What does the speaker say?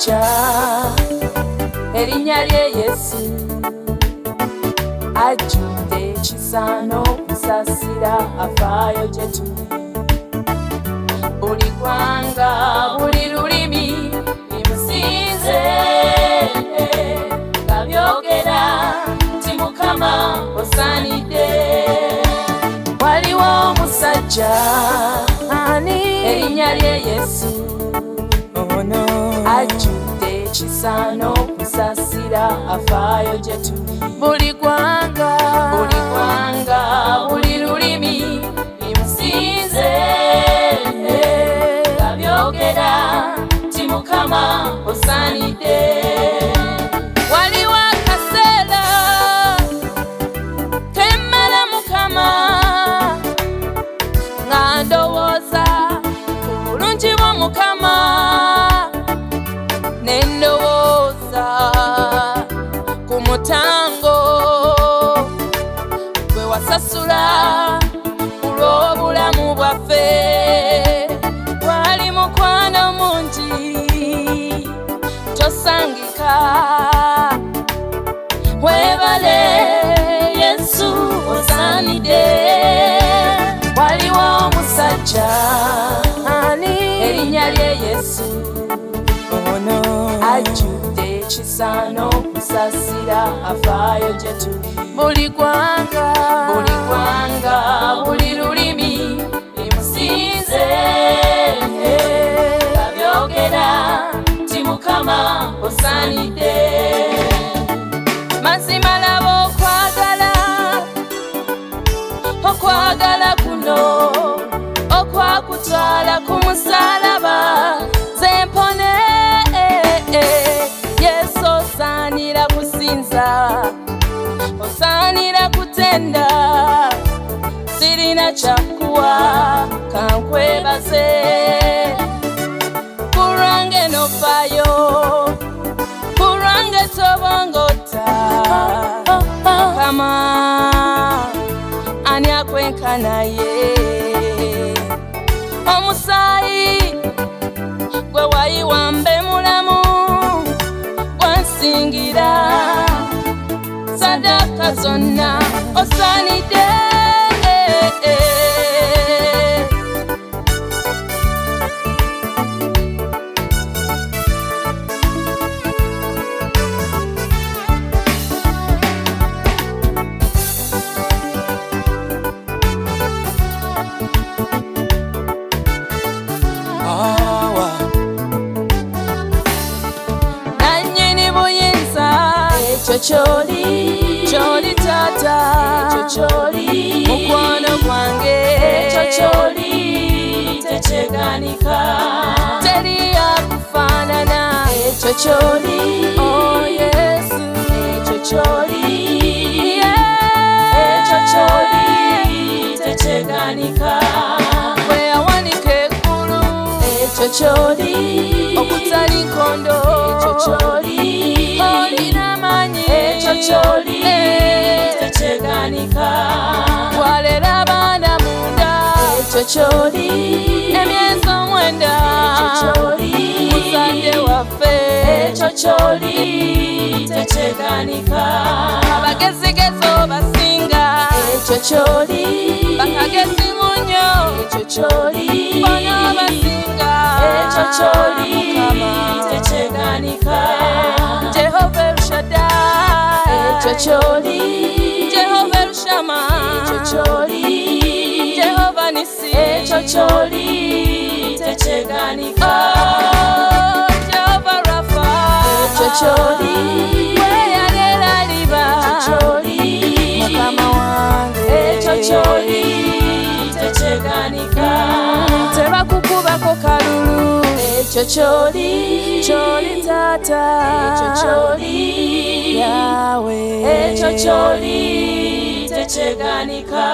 omusajja erinnya lye Yesu ajjudde ekisa n'okusasira afaayo gye tuli. Buli ggwanga buli lulimi bimusinze nga byogera nti Mukama osaanidde. Waliwo omusajja erinnya lye Yesu ajjudde ekisa n'okusasira afaayo gye tuli. Buli ggwanga buli lulimi bimusinze nga byogera nti Mukama osaanidde. Waliwo akaseera kemmala Mukama nga ndowooza ku bulungi bw'Omukama, ne ndowooza ku mutango gwe wasasula ku lw'obulamu bwaffe. Gwali mukwano mungi tosangika, weebale Yesu osaanidde. Waliwo omusajja erinnya lye Yesu ajjudde ekisa n'okusasira afaayo gye tuli. Buli ggwanga buli lulimi bimusinze nga byogera nti Mukama osaanidde. Mazima laba okwagala kuno okwakutwala ku musaalaba nze mpone. Yesu osaanira kusinza, osaanira kutenda, sirina kyakuwa kankwebaze. Kulwange nofaayo, kulwange tobongota, Mukama ani akwenkana ye? Omusaayi gwe wayiwa mbe mulamu wansingira, sadaka zonna osaanidde. Kyoli taata, mukwano gwange, tekyeganika, teri akufaanana. Oh Yesu, tekyeganika, bwe yawanika eggulu okutali nkondo, olina amaanyi, tekyeganika, walera abaana munda, emyezi 9, muzadde waffe, tekyeganika, abagezigezi obasinga, bakagezi munnyo, bona obasinga, tekyeganika. Jehova El Shaddai, Jehova El Shammah, Jehova Nissi, tekyeganika. Oh, Jehova Rapha, weyalera liba, Mukama wange, tekyeganika, tebakukubako kalulu. Kyoli taata, Yahweh, tekyeganika.